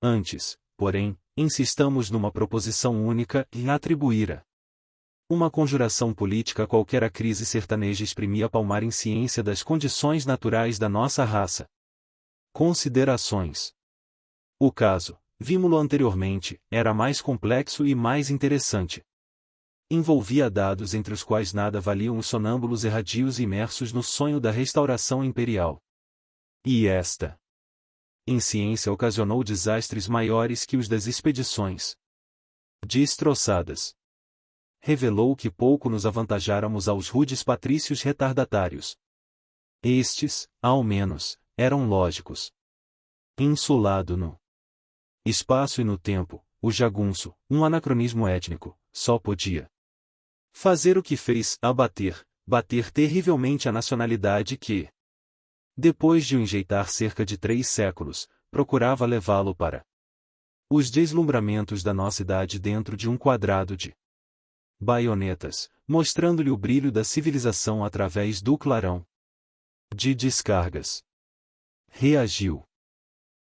Antes, porém, insistamos numa proposição única e atribuíra uma conjuração política qualquer. A crise sertaneja exprimia palmar em ciência das condições naturais da nossa raça. Considerações. O caso, vimo-lo anteriormente, era mais complexo e mais interessante. Envolvia dados entre os quais nada valiam os sonâmbulos erradios imersos no sonho da restauração imperial. E esta insciência ocasionou desastres maiores que os das expedições destroçadas. Revelou que pouco nos avantajáramos aos rudes patrícios retardatários. Estes, ao menos, eram lógicos. Insulado no espaço e no tempo, o jagunço, um anacronismo étnico, só podia fazer o que fez: bater terrivelmente a nacionalidade que, depois de o enjeitar cerca de 3 séculos, procurava levá-lo para os deslumbramentos da nossa idade dentro de um quadrado de baionetas, mostrando-lhe o brilho da civilização através do clarão de descargas. Reagiu.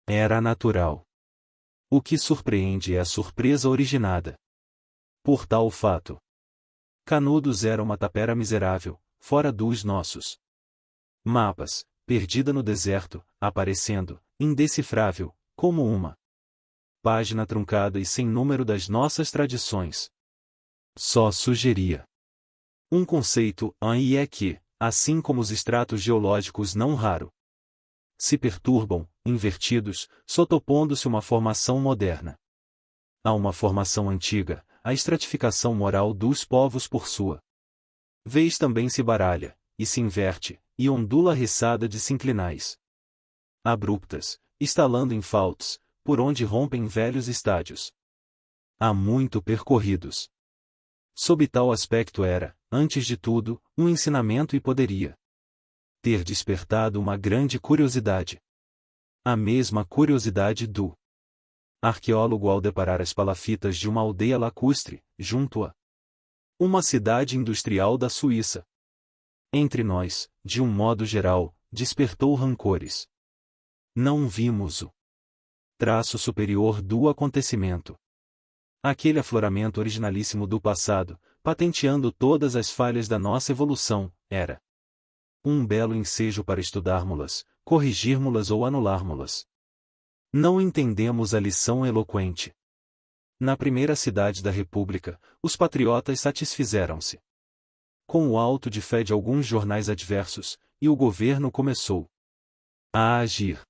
Era natural. O que surpreende é a surpresa originada por tal fato. Canudos era uma tapera miserável, fora dos nossos mapas, perdida no deserto, aparecendo, indecifrável, como uma página truncada e sem número das nossas tradições. Só sugeria um conceito, e é que, assim como os estratos geológicos não raro se perturbam, invertidos, sotopondo-se uma formação moderna a uma formação antiga, a estratificação moral dos povos por sua vez também se baralha, e se inverte, e ondula riçada de sinclinais abruptas, estalando em faltos, por onde rompem velhos estádios há muito percorridos. Sob tal aspecto era, antes de tudo, um ensinamento e poderia ter despertado uma grande curiosidade. A mesma curiosidade do arqueólogo ao deparar as palafitas de uma aldeia lacustre, junto a uma cidade industrial da Suíça. Entre nós, de um modo geral, despertou rancores. Não vimos o traço superior do acontecimento. Aquele afloramento originalíssimo do passado, patenteando todas as falhas da nossa evolução, era um belo ensejo para estudarmos-las, corrigirmos-las ou anularmos-las. Não entendemos a lição eloquente. Na primeira cidade da República, os patriotas satisfizeram-se com o auto de fé de alguns jornais adversos, e o governo começou a agir.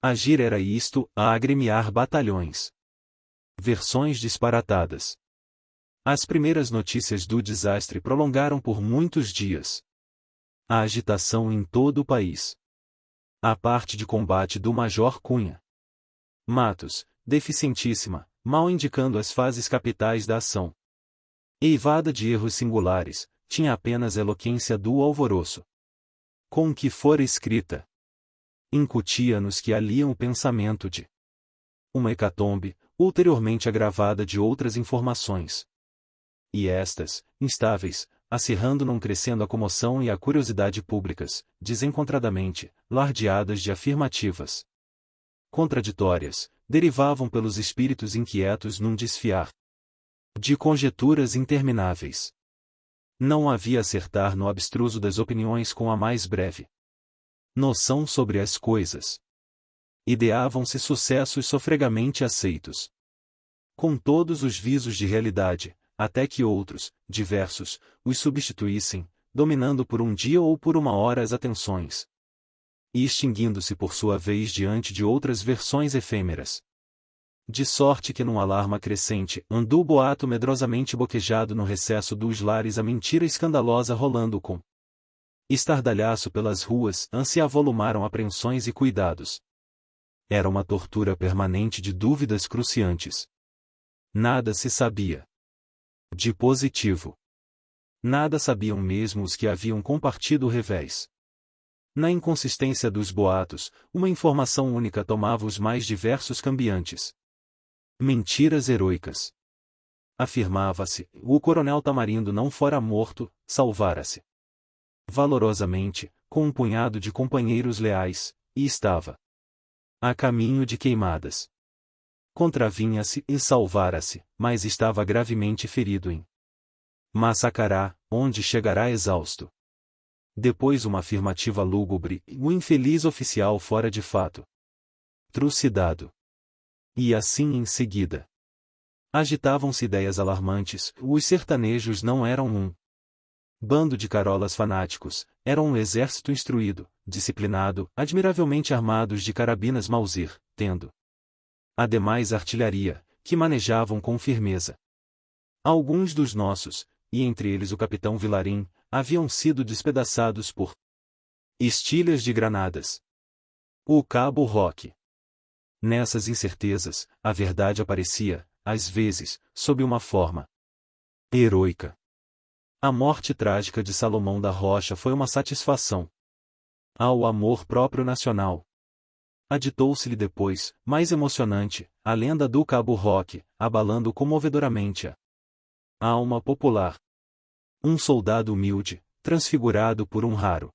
Agir era isto, a agremiar batalhões. Versões disparatadas. As primeiras notícias do desastre prolongaram por muitos dias a agitação em todo o país. A parte de combate do Major Cunha Matos, deficientíssima, mal indicando as fases capitais da ação, eivada de erros singulares, tinha apenas a eloquência do alvoroço com que fora escrita. Incutia-nos que aliam o pensamento de uma hecatombe, ulteriormente agravada de outras informações. E estas, instáveis, acirrando não crescendo a comoção e a curiosidade públicas, desencontradamente, lardeadas de afirmativas contraditórias, derivavam pelos espíritos inquietos num desfiar de conjeturas intermináveis. Não havia acertar no abstruso das opiniões com a mais breve noção sobre as coisas. Ideavam-se sucessos sofregamente aceitos, com todos os visos de realidade, até que outros, diversos, os substituíssem, dominando por um dia ou por uma hora as atenções, e extinguindo-se por sua vez diante de outras versões efêmeras. De sorte que num alarma crescente, andou o boato medrosamente boquejado no recesso dos lares, a mentira escandalosa rolando com estardalhaço pelas ruas, se avolumaram apreensões e cuidados. Era uma tortura permanente de dúvidas cruciantes. Nada se sabia de positivo. Nada sabiam mesmo os que haviam compartido o revés. Na inconsistência dos boatos, uma informação única tomava os mais diversos cambiantes. Mentiras heroicas. Afirmava-se, o coronel Tamarindo não fora morto, salvara-se valorosamente, com um punhado de companheiros leais, e estava a caminho de Queimadas. contravinha-se e salvara-se, mas estava gravemente ferido em Maçacará, onde chegará exausto. Depois uma afirmativa lúgubre, o infeliz oficial fora de fato trucidado. E assim em seguida. Agitavam-se ideias alarmantes, os sertanejos não eram um bando de carolas fanáticos, eram um exército instruído, disciplinado, admiravelmente armados de carabinas Mauser, tendo ademais artilharia, que manejavam com firmeza. Alguns dos nossos, e entre eles o capitão Vilarim, haviam sido despedaçados por estilhas de granadas. O cabo Roque. Nessas incertezas, a verdade aparecia, às vezes, sob uma forma heroica. A morte trágica de Salomão da Rocha foi uma satisfação ao amor próprio nacional. Aditou-se-lhe depois, mais emocionante, a lenda do Cabo Roque, abalando comovedoramente a alma popular. Um soldado humilde, transfigurado por um raro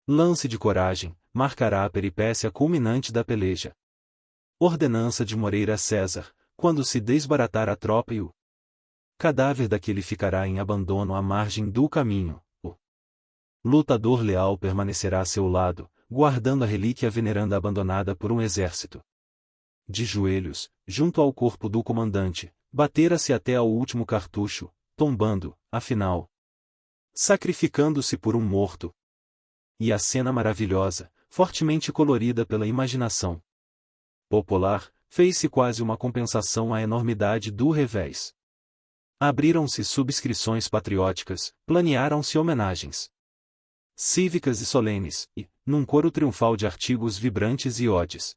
lance de coragem, marcará a peripécia culminante da peleja. Ordenança de Moreira César, quando se desbaratar a tropa e o cadáver daquele ficará em abandono à margem do caminho, o lutador leal permanecerá a seu lado, guardando a relíquia veneranda abandonada por um exército. De joelhos, junto ao corpo do comandante, batera-se até ao último cartucho, tombando, afinal, sacrificando-se por um morto. E a cena maravilhosa, fortemente colorida pela imaginação popular, fez-se quase uma compensação à enormidade do revés. Abriram-se subscrições patrióticas, planearam-se homenagens cívicas e solenes, e, num coro triunfal de artigos vibrantes e odes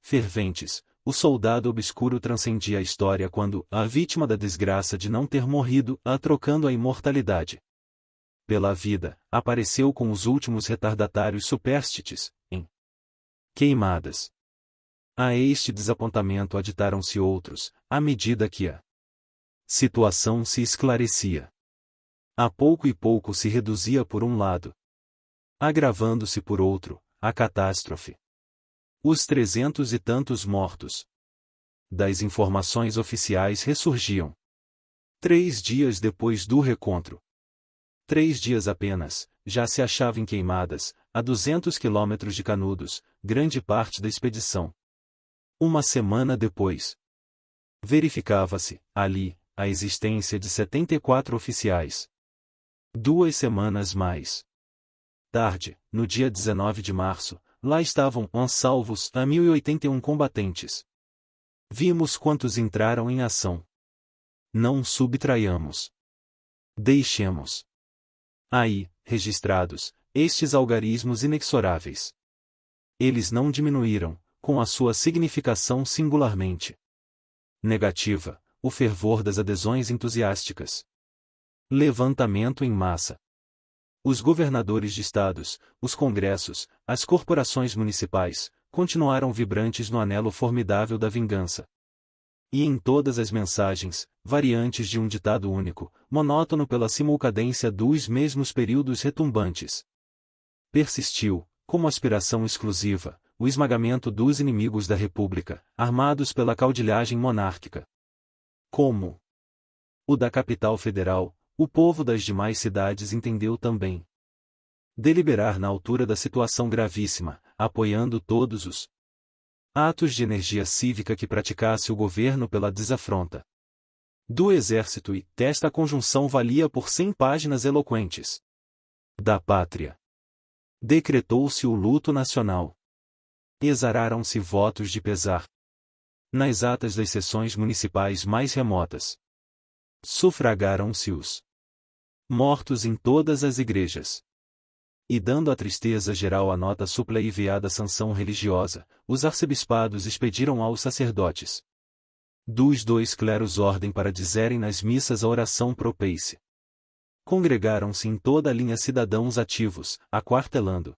ferventes, o soldado obscuro transcendia a história quando, a vítima da desgraça de não ter morrido, trocando a imortalidade pela vida, apareceu com os últimos retardatários superstites, em Queimadas. A este desapontamento aditaram-se outros, à medida que a situação se esclarecia. A pouco e pouco se reduzia por um lado, agravando-se por outro, a catástrofe. Os 300 e tantos mortos das informações oficiais ressurgiam 3 dias depois do recontro. 3 dias apenas, já se achava em Queimadas, a 200 quilômetros de Canudos, grande parte da expedição. Uma semana depois, verificava-se, ali, a existência de 74 oficiais. 2 semanas mais tarde, no dia 19 de março, lá estavam, salvos, a 1081 combatentes. Vimos quantos entraram em ação. Não subtraiamos. Deixemos aí, registrados, estes algarismos inexoráveis. Eles não diminuíram, com a sua significação singularmente negativa, o fervor das adesões entusiásticas. Levantamento em massa. Os governadores de estados, os congressos, as corporações municipais, continuaram vibrantes no anelo formidável da vingança. E em todas as mensagens, variantes de um ditado único, monótono pela simulcadência dos mesmos períodos retumbantes, persistiu, como aspiração exclusiva, o esmagamento dos inimigos da República, armados pela caudilhagem monárquica. Como o da capital federal, o povo das demais cidades entendeu também deliberar na altura da situação gravíssima, apoiando todos os atos de energia cívica que praticasse o governo pela desafronta do exército e, desta conjunção valia por 100 páginas eloquentes da pátria. Decretou-se o luto nacional. Exararam-se votos de pesar nas atas das sessões municipais mais remotas. Sufragaram-se os mortos em todas as igrejas. E dando à tristeza geral a nota supla e enviada sanção religiosa, os arcebispados expediram aos sacerdotes dos 2 cleros ordem para dizerem nas missas a oração pro pace. Congregaram-se em toda a linha cidadãos ativos, aquartelando.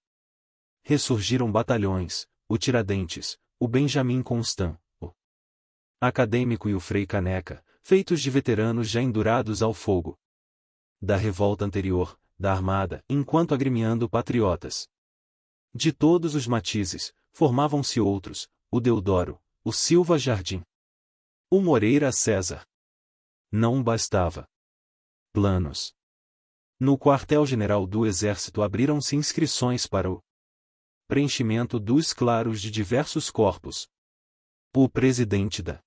Ressurgiram batalhões, o Tiradentes, o Benjamin Constant, o Acadêmico e o Frei Caneca, feitos de veteranos já endurados ao fogo da revolta anterior, da armada, enquanto agremiando patriotas de todos os matizes, formavam-se outros, o Deodoro, o Silva Jardim. O Moreira César. Não bastava. Planos. No quartel-general do Exército abriram-se inscrições para o preenchimento dos claros de diversos corpos. O presidente da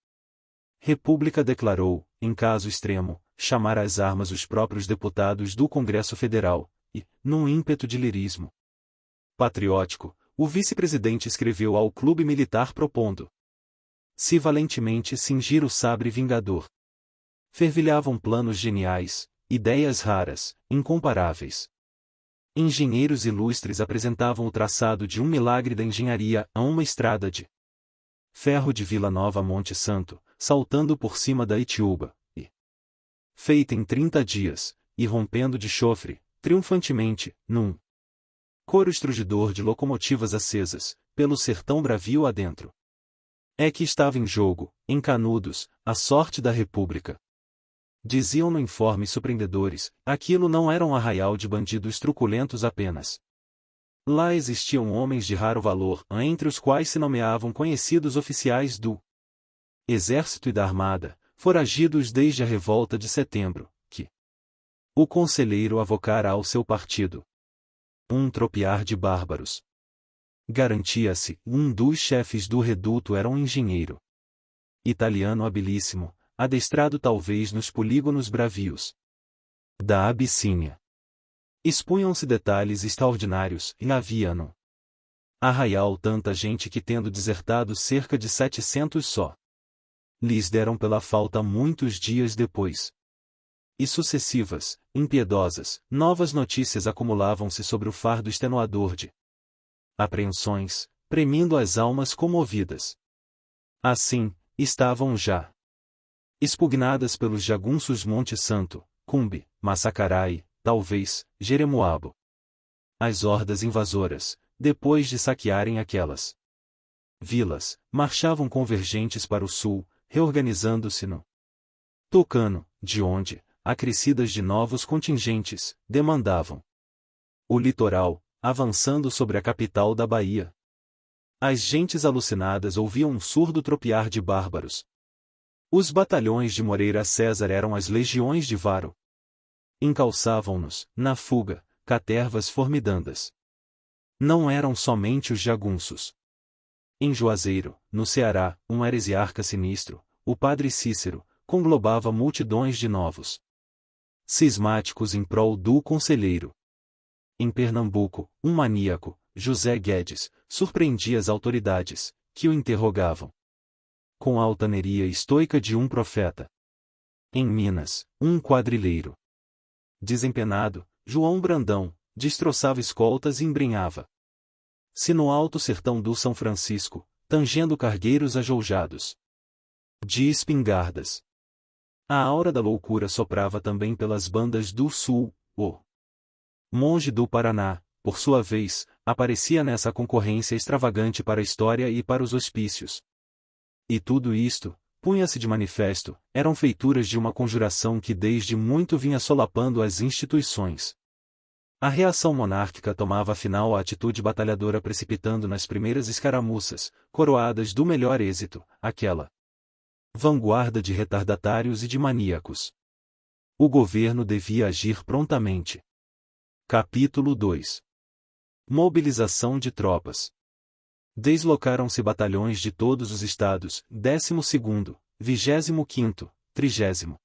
República declarou, em caso extremo, chamar às armas os próprios deputados do Congresso Federal, e, num ímpeto de lirismo patriótico, o vice-presidente escreveu ao clube militar propondo se valentemente cingir o sabre vingador. Fervilhavam planos geniais, ideias raras, incomparáveis. Engenheiros ilustres apresentavam o traçado de um milagre da engenharia a uma estrada de ferro de Vila Nova a Monte Santo, saltando por cima da Itiúba, e feita em 30 dias, e rompendo de chofre, triunfantemente, num coro estrugidor de locomotivas acesas, pelo sertão bravio adentro. É que estava em jogo, em Canudos, a sorte da República. Diziam no informe surpreendedores, aquilo não era um arraial de bandidos truculentos apenas. Lá existiam homens de raro valor, entre os quais se nomeavam conhecidos oficiais do Exército e da Armada, foragidos desde a Revolta de Setembro, que o conselheiro avocara ao seu partido. Um tropiar de bárbaros. Garantia-se, um dos chefes do reduto era um engenheiro italiano habilíssimo, adestrado talvez nos polígonos bravios da Abissínia. Expunham-se detalhes extraordinários, e havia no arraial tanta gente que, tendo desertado cerca de 700 só, lhes deram pela falta muitos dias depois. E sucessivas, impiedosas, novas notícias acumulavam-se sobre o fardo extenuador de apreensões, premindo as almas comovidas. Assim, estavam já expugnadas pelos jagunços Monte Santo, Cumbe, Massacaraí, talvez, Jeremoabo. As hordas invasoras, depois de saquearem aquelas vilas, marchavam convergentes para o sul, reorganizando-se no Tucano, de onde, acrescidas de novos contingentes, demandavam o litoral, avançando sobre a capital da Bahia. As gentes alucinadas ouviam um surdo tropiar de bárbaros. Os batalhões de Moreira César eram as legiões de Varo. Encalçavam-nos, na fuga, catervas formidandas. Não eram somente os jagunços. Em Juazeiro, no Ceará, um heresiarca sinistro, o padre Cícero, conglobava multidões de novos cismáticos em prol do conselheiro. Em Pernambuco, um maníaco, José Guedes, surpreendia as autoridades, que o interrogavam com a altaneria estoica de um profeta. Em Minas, um quadrilheiro desempenado, João Brandão, destroçava escoltas e embrenhava se no alto sertão do São Francisco, tangendo cargueiros ajoujados de espingardas. A aura da loucura soprava também pelas bandas do sul. O monge do Paraná, por sua vez, aparecia nessa concorrência extravagante para a história e para os hospícios. E tudo isto, punha-se de manifesto, eram feituras de uma conjuração que desde muito vinha solapando as instituições. A reação monárquica tomava afinal a atitude batalhadora, precipitando nas primeiras escaramuças, coroadas do melhor êxito, aquela vanguarda de retardatários e de maníacos. O governo devia agir prontamente. Capítulo 2. Mobilização de tropas. Deslocaram-se batalhões de todos os estados, 12º, 25º, 30º,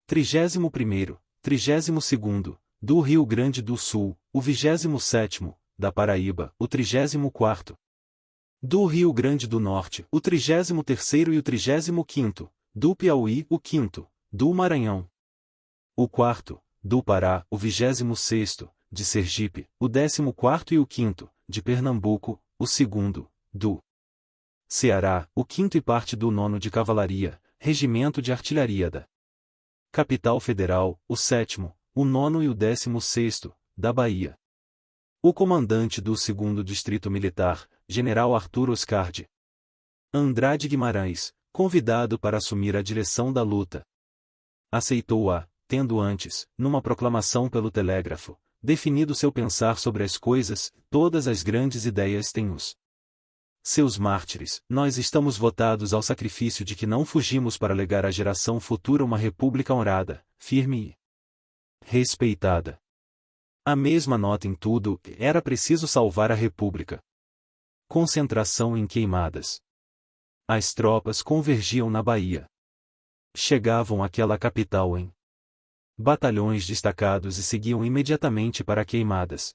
31º, 32º, do Rio Grande do Sul, o 27º, da Paraíba, o 34º, do Rio Grande do Norte, o 33º e o 35º, do Piauí, o 5º, do Maranhão, o 4º, do Pará, o 26º, de Sergipe, o 14º e o 5º, de Pernambuco, o 2º, do Ceará, o 5º e parte do 9º de Cavalaria, Regimento de Artilharia da Capital Federal, o 7º, o 9º e o 16º, da Bahia. O comandante do 2º Distrito Militar, General Arthur Oscar de Andrade Guimarães, convidado para assumir a direção da luta, aceitou-a, tendo antes, numa proclamação pelo telégrafo, definido seu pensar sobre as coisas. Todas as grandes ideias têm os seus mártires, nós estamos votados ao sacrifício de que não fugimos para legar à geração futura uma república honrada, firme e respeitada. A mesma nota em tudo, era preciso salvar a república. Concentração em Queimadas. As tropas convergiam na Bahia. Chegavam àquela capital em batalhões destacados e seguiam imediatamente para Queimadas.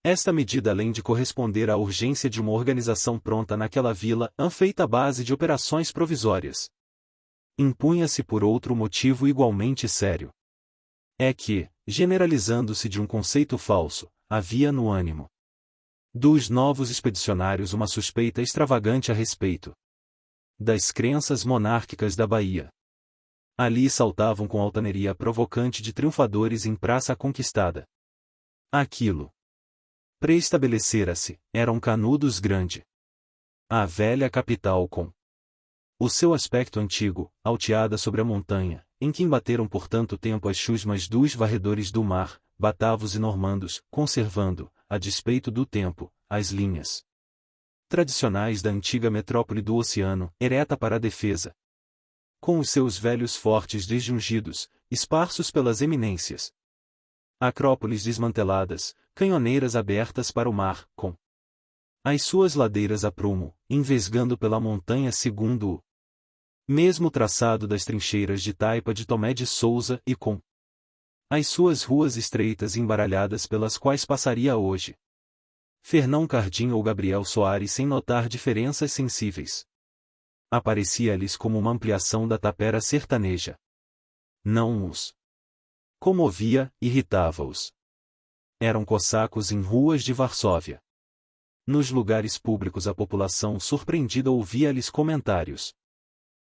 Esta medida, além de corresponder à urgência de uma organização pronta naquela vila, feita à base de operações provisórias, impunha-se por outro motivo igualmente sério. É que, generalizando-se de um conceito falso, havia no ânimo dos novos expedicionários uma suspeita extravagante a respeito das crenças monárquicas da Bahia. Ali saltavam com altaneria provocante de triunfadores em praça conquistada. Aquilo preestabelecera-se, era um Canudos grande. A velha capital com o seu aspecto antigo, alteada sobre a montanha, em que embateram por tanto tempo as chusmas dos varredores do mar, batavos e normandos, conservando, a despeito do tempo, as linhas tradicionais da antiga metrópole do oceano, ereta para a defesa. Com os seus velhos fortes desjungidos, esparsos pelas eminências. Acrópoles desmanteladas, canhoneiras abertas para o mar, com as suas ladeiras a prumo, envesgando pela montanha segundo o mesmo traçado das trincheiras de taipa de Tomé de Souza e com as suas ruas estreitas embaralhadas pelas quais passaria hoje Fernão Cardim ou Gabriel Soares sem notar diferenças sensíveis. Aparecia-lhes como uma ampliação da tapera sertaneja. Não os comovia, irritava-os. Eram cossacos em ruas de Varsóvia. Nos lugares públicos a população surpreendida ouvia-lhes comentários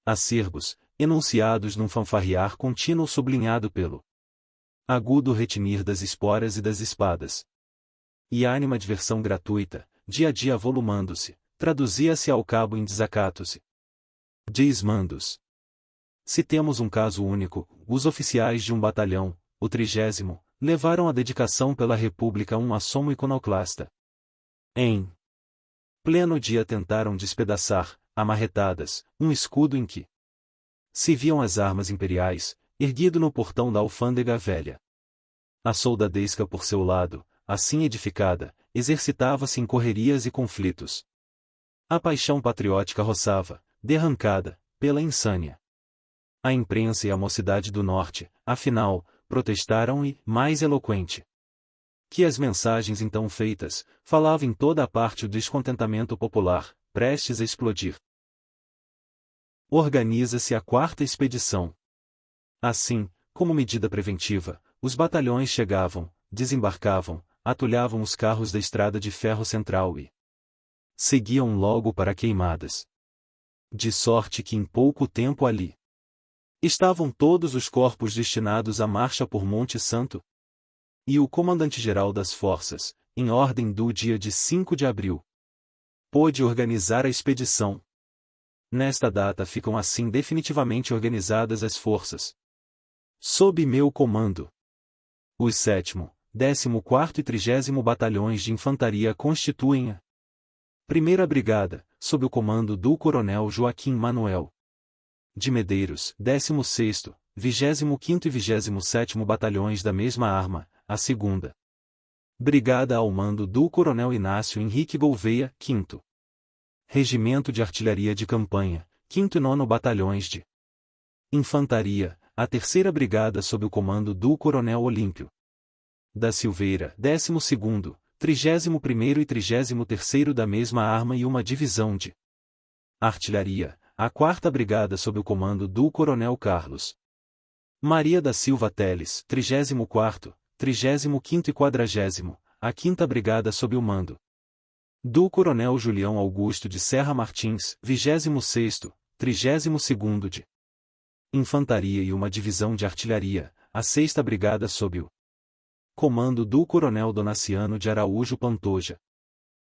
acerbos, enunciados num fanfarrear contínuo sublinhado pelo agudo retinir das esporas e das espadas. E a animadversão gratuita, dia a dia avolumando-se, traduzia-se ao cabo em desacatos e desmandos. Se temos um caso único, os oficiais de um batalhão, o 30º, levaram à dedicação pela República um assomo iconoclasta. Em pleno dia tentaram despedaçar, amarretadas, um escudo em que se viam as armas imperiais, erguido no portão da alfândega velha. A soldadesca por seu lado, assim edificada, exercitava-se em correrias e conflitos. A paixão patriótica roçava, derrancada, pela insânia. A imprensa e a mocidade do Norte, afinal, protestaram e, mais eloquente que as mensagens então feitas, falava em toda a parte o descontentamento popular, prestes a explodir. Organiza-se a 4ª expedição. Assim, como medida preventiva, os batalhões chegavam, desembarcavam, atulhavam os carros da estrada de ferro central e seguiam logo para Queimadas. De sorte que em pouco tempo ali estavam todos os corpos destinados à marcha por Monte Santo. E o comandante-geral das forças, em ordem do dia de 5 de abril, pôde organizar a expedição. Nesta data ficam assim definitivamente organizadas as forças sob meu comando. Os 7º, 14º e 30º Batalhões de Infantaria constituem a 1ª Brigada, sob o comando do Coronel Joaquim Manuel de Medeiros, 16º, 25º e 27º Batalhões da mesma arma, a 2ª Brigada ao mando do Coronel Inácio Henrique Gouveia, 5º Regimento de Artilharia de Campanha, 5º e 9º Batalhões de Infantaria, a 3ª Brigada sob o comando do Coronel Olímpio da Silveira, 12º, 31º e 33º da mesma arma e uma divisão de artilharia, a 4ª Brigada sob o comando do Coronel Carlos Maria da Silva Teles, 34º, 35º e 40º, a 5ª Brigada sob o mando do Coronel Julião Augusto de Serra Martins, 26º, 32º de Infantaria e uma divisão de artilharia, a 6ª Brigada sob o comando do Coronel Donaciano de Araújo Pantoja.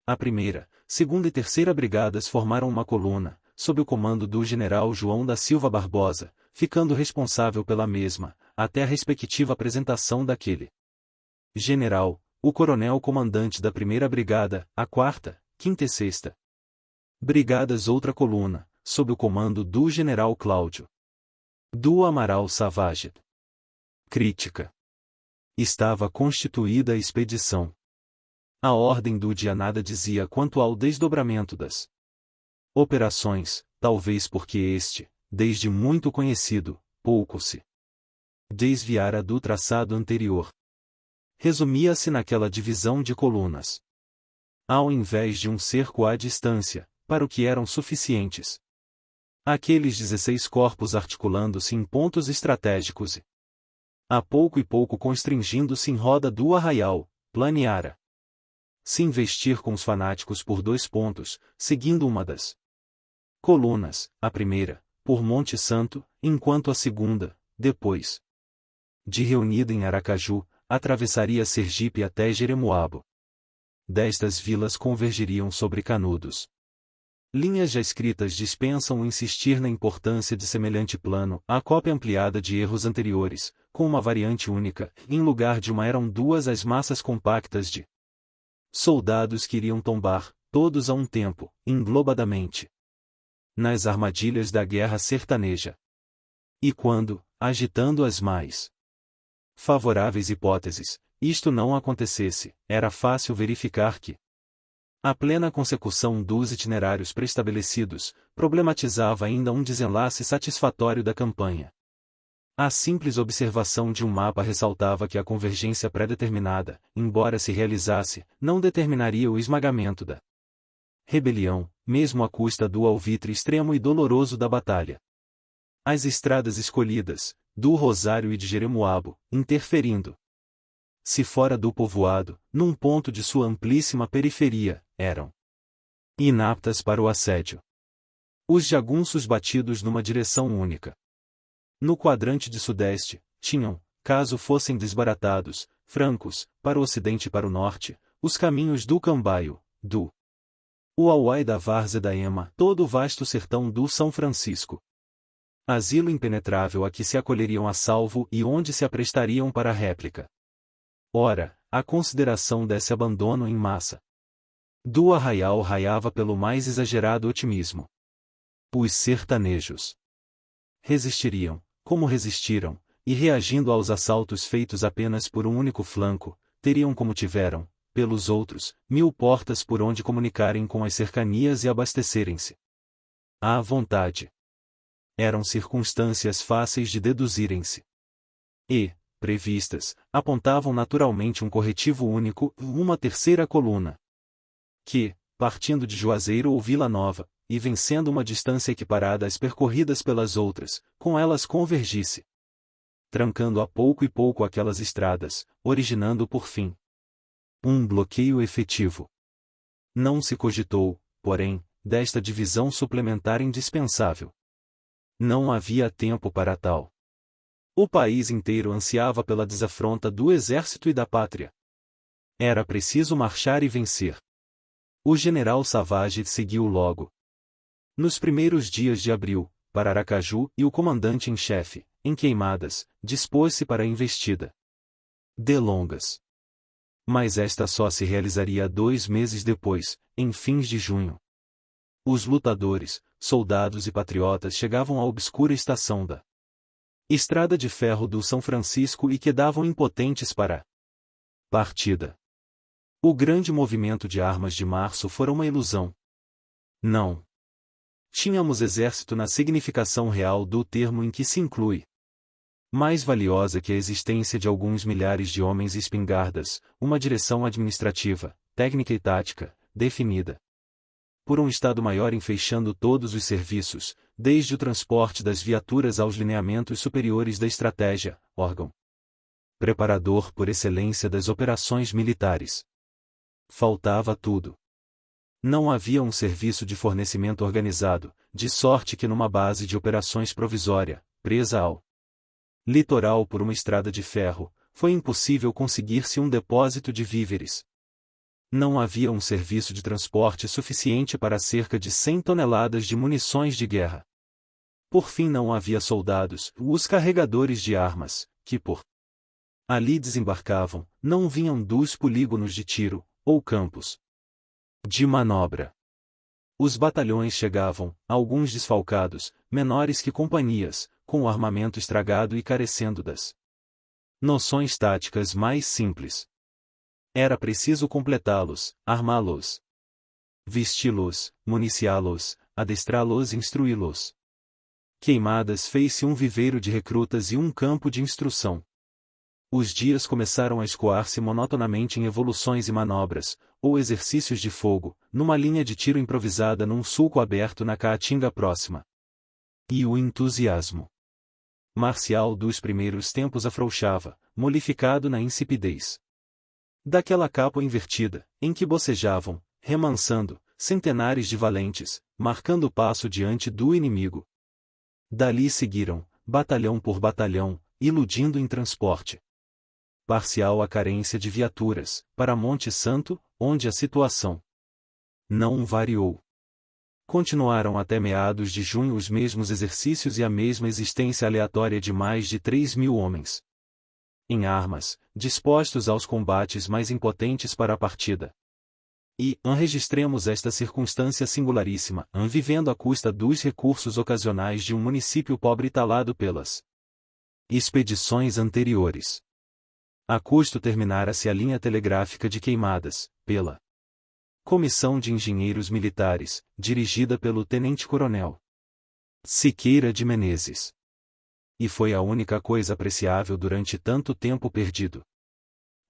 A 1ª, 2ª e 3ª Brigadas formaram uma coluna, sob o comando do General João da Silva Barbosa, ficando responsável pela mesma, até a respectiva apresentação daquele general, o coronel comandante da 1ª Brigada, a 4ª, 5ª e 6ª Brigadas outra coluna, sob o comando do general Cláudio do Amaral Savage. Crítica. Estava constituída a expedição. A ordem do dia nada dizia quanto ao desdobramento das operações, talvez porque este, desde muito conhecido, pouco se desviara do traçado anterior. Resumia-se naquela divisão de colunas. Ao invés de um cerco à distância, para o que eram suficientes aqueles 16 corpos articulando-se em pontos estratégicos e, a pouco e pouco constringindo-se em roda do arraial, planeara se investir com os fanáticos por 2 pontos, seguindo uma das colunas, a primeira, por Monte Santo, enquanto a segunda, depois de reunida em Aracaju, atravessaria Sergipe até Jeremoabo. Destas vilas convergiriam sobre Canudos. Linhas já escritas dispensam o insistir na importância de semelhante plano, a cópia ampliada de erros anteriores, com uma variante única, em lugar de uma eram 2 as massas compactas de soldados que iriam tombar, todos a um tempo, englobadamente, nas armadilhas da guerra sertaneja. E quando, agitando as mais favoráveis hipóteses, isto não acontecesse, era fácil verificar que a plena consecução dos itinerários preestabelecidos problematizava ainda um desenlace satisfatório da campanha. A simples observação de um mapa ressaltava que a convergência pré-determinada, embora se realizasse, não determinaria o esmagamento da rebelião, mesmo à custa do alvitre extremo e doloroso da batalha. As estradas escolhidas, do Rosário e de Jeremoabo, interferindo, se fora do povoado, num ponto de sua amplíssima periferia, eram inaptas para o assédio. Os jagunços batidos numa direção única. No quadrante de sudeste, tinham, caso fossem desbaratados, francos, para o ocidente e para o norte, os caminhos do Cambaio, do Uauá e da Várzea da Ema, todo o vasto sertão do São Francisco. Asilo impenetrável a que se acolheriam a salvo e onde se aprestariam para a réplica. Ora, a consideração desse abandono em massa do arraial raiava pelo mais exagerado otimismo. Os sertanejos resistiriam, como resistiram, e reagindo aos assaltos feitos apenas por um único flanco, teriam como tiveram, pelos outros, 1000 portas por onde comunicarem com as cercanias e abastecerem-se à vontade. Eram circunstâncias fáceis de deduzirem-se. E, previstas, apontavam naturalmente um corretivo único, uma terceira coluna, que, partindo de Juazeiro ou Vila Nova, e vencendo uma distância equiparada às percorridas pelas outras, com elas convergisse, trancando a pouco e pouco aquelas estradas, originando por fim um bloqueio efetivo. Não se cogitou, porém, desta divisão suplementar indispensável. Não havia tempo para tal. O país inteiro ansiava pela desafronta do exército e da pátria. Era preciso marchar e vencer. O general Savage seguiu logo, nos primeiros dias de abril, para Aracaju, e o comandante em chefe, em Queimadas, dispôs-se para a investida. Delongas. Mas esta só se realizaria 2 meses depois, em fins de junho. Os lutadores, soldados e patriotas chegavam à obscura estação da Estrada de Ferro do São Francisco e quedavam impotentes para a partida. O grande movimento de armas de março fora uma ilusão. Não tínhamos exército na significação real do termo em que se inclui. Mais valiosa que a existência de alguns milhares de homens e espingardas, uma direção administrativa, técnica e tática, definida por um Estado-Maior enfeixando todos os serviços, desde o transporte das viaturas aos lineamentos superiores da estratégia, órgão preparador por excelência das operações militares. Faltava tudo. Não havia um serviço de fornecimento organizado, de sorte que numa base de operações provisória, presa ao litoral por uma estrada de ferro, foi impossível conseguir-se um depósito de víveres. Não havia um serviço de transporte suficiente para cerca de 100 toneladas de munições de guerra. Por fim não havia soldados, os carregadores de armas, que por ali desembarcavam, não vinham dos polígonos de tiro, ou campos de manobra. Os batalhões chegavam, alguns desfalcados, menores que companhias, com o armamento estragado e carecendo das noções táticas mais simples. Era preciso completá-los, armá-los, vesti-los, municiá-los, adestrá-los e instruí-los. Queimadas fez-se um viveiro de recrutas e um campo de instrução. Os dias começaram a escoar-se monotonamente em evoluções e manobras, ou exercícios de fogo, numa linha de tiro improvisada num sulco aberto na caatinga próxima. E o entusiasmo marcial dos primeiros tempos afrouxava, molificado na insipidez daquela capa invertida, em que bocejavam, remansando, centenares de valentes, marcando o passo diante do inimigo. Dali seguiram, batalhão por batalhão, iludindo em transporte parcial a carência de viaturas, para Monte Santo, onde a situação não variou. Continuaram até meados de junho os mesmos exercícios e a mesma existência aleatória de mais de 3.000 homens em armas, dispostos aos combates mais impotentes para a partida. E registremos esta circunstância singularíssima, vivendo à custa dos recursos ocasionais de um município pobre talado pelas expedições anteriores. A custo terminara-se a linha telegráfica de Queimadas, pela Comissão de Engenheiros Militares, dirigida pelo Tenente-Coronel Siqueira de Menezes. E foi a única coisa apreciável durante tanto tempo perdido.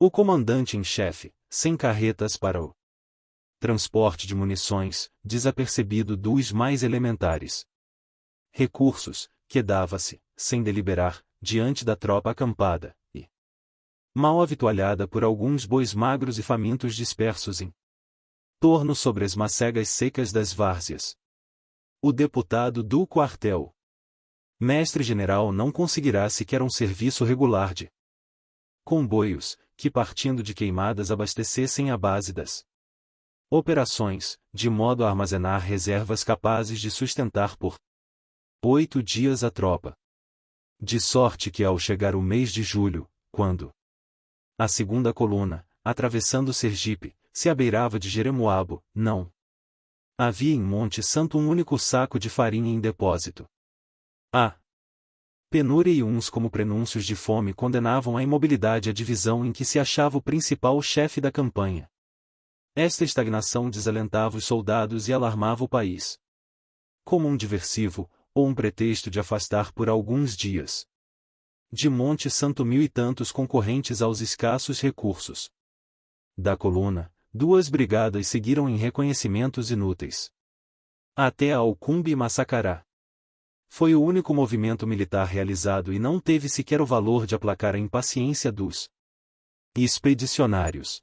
O comandante em chefe, sem carretas para o transporte de munições, desapercebido dos mais elementares recursos, quedava-se, sem deliberar, diante da tropa acampada, e mal avitualhada por alguns bois magros e famintos dispersos em torno sobre as macegas secas das várzeas. O deputado do quartel mestre-general não conseguirá sequer um serviço regular de comboios, que partindo de Queimadas abastecessem a base das operações, de modo a armazenar reservas capazes de sustentar por 8 dias a tropa. De sorte que ao chegar o mês de julho, quando a segunda coluna, atravessando Sergipe, se abeirava de Jeremoabo, não havia em Monte Santo um único saco de farinha em depósito. A penúria e uns como prenúncios de fome condenavam à imobilidade a divisão em que se achava o principal chefe da campanha. Esta estagnação desalentava os soldados e alarmava o país. Como um diversivo, ou um pretexto de afastar por alguns dias de Monte Santo 1.000 e tantos concorrentes aos escassos recursos da coluna, 2 brigadas seguiram em reconhecimentos inúteis até Alcumbe e Massacará. Foi o único movimento militar realizado e não teve sequer o valor de aplacar a impaciência dos expedicionários.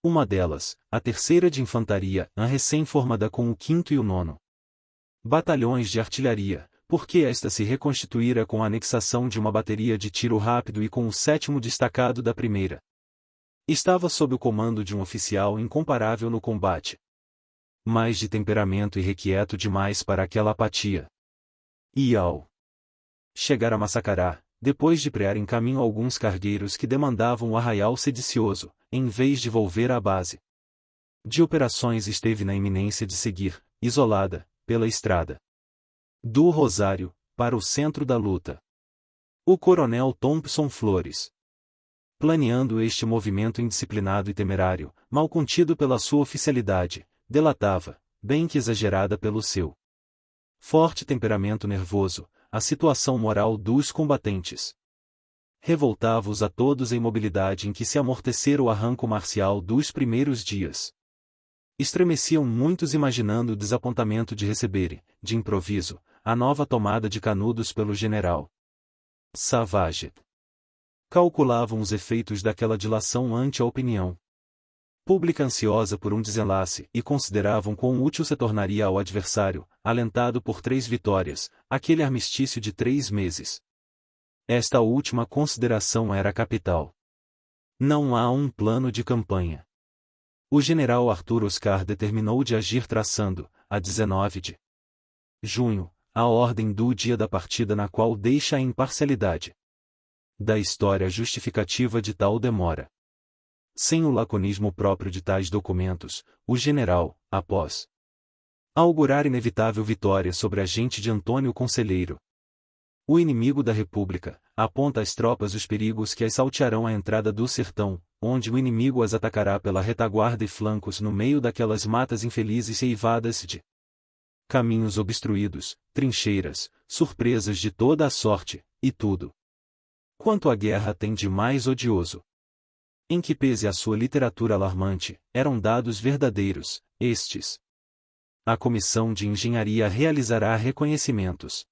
Uma delas, a 3ª de Infantaria, recém-formada com o 5º e o 9º batalhões de artilharia, porque esta se reconstituíra com a anexação de uma bateria de tiro rápido e com o 7º destacado da 1ª. Estava sob o comando de um oficial incomparável no combate, mas de temperamento irrequieto demais para aquela apatia. E ao chegar a Massacará, depois de prear em caminho alguns cargueiros que demandavam o arraial sedicioso, em vez de volver à base de operações esteve na iminência de seguir, isolada, pela estrada do Rosário, para o centro da luta. O coronel Thompson Flores, planeando este movimento indisciplinado e temerário, mal contido pela sua oficialidade, delatava, bem que exagerada pelo seu forte temperamento nervoso, a situação moral dos combatentes. Revoltava-os a todos a imobilidade em que se amortecera o arranco marcial dos primeiros dias. Estremeciam muitos imaginando o desapontamento de receberem, de improviso, a nova tomada de Canudos pelo general Savage. Calculavam os efeitos daquela dilação ante a opinião pública ansiosa por um desenlace e consideravam quão útil se tornaria ao adversário, alentado por 3 vitórias, aquele armistício de 3 meses. Esta última consideração era capital. Não há um plano de campanha. O general Arthur Oscar determinou de agir traçando, a 19 de junho, a ordem do dia da partida na qual deixa a imparcialidade da história justificativa de tal demora. Sem o laconismo próprio de tais documentos, o general, após augurar inevitável vitória sobre a gente de Antônio Conselheiro. O inimigo da República aponta às tropas os perigos que as saltearão à entrada do sertão, onde o inimigo as atacará pela retaguarda e flancos no meio daquelas matas infelizes ceivadas de caminhos obstruídos, trincheiras, surpresas de toda a sorte, e tudo quanto a guerra tem de mais odioso. Em que pese a sua literatura alarmante, eram dados verdadeiros, estes. A comissão de engenharia realizará reconhecimentos.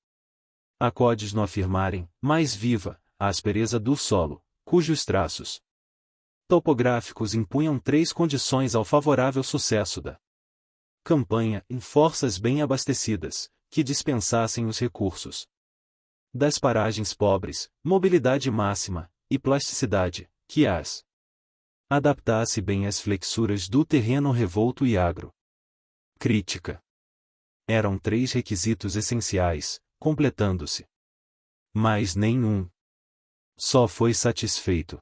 Acodes no afirmarem, mais viva, a aspereza do solo, cujos traços topográficos impunham três condições ao favorável sucesso da campanha em forças bem abastecidas, que dispensassem os recursos das paragens pobres, mobilidade máxima, e plasticidade, que as adaptasse bem às flexuras do terreno revolto e agro. Crítica. Eram três requisitos essenciais, completando-se. Mas nenhum só foi satisfeito.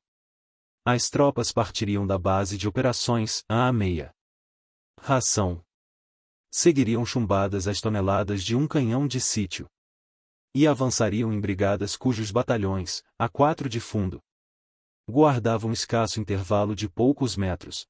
As tropas partiriam da base de operações à meia ração. Seguiriam chumbadas as toneladas de um canhão de sítio. E avançariam em brigadas cujos batalhões, a 4 de fundo, guardavam escasso intervalo de poucos metros,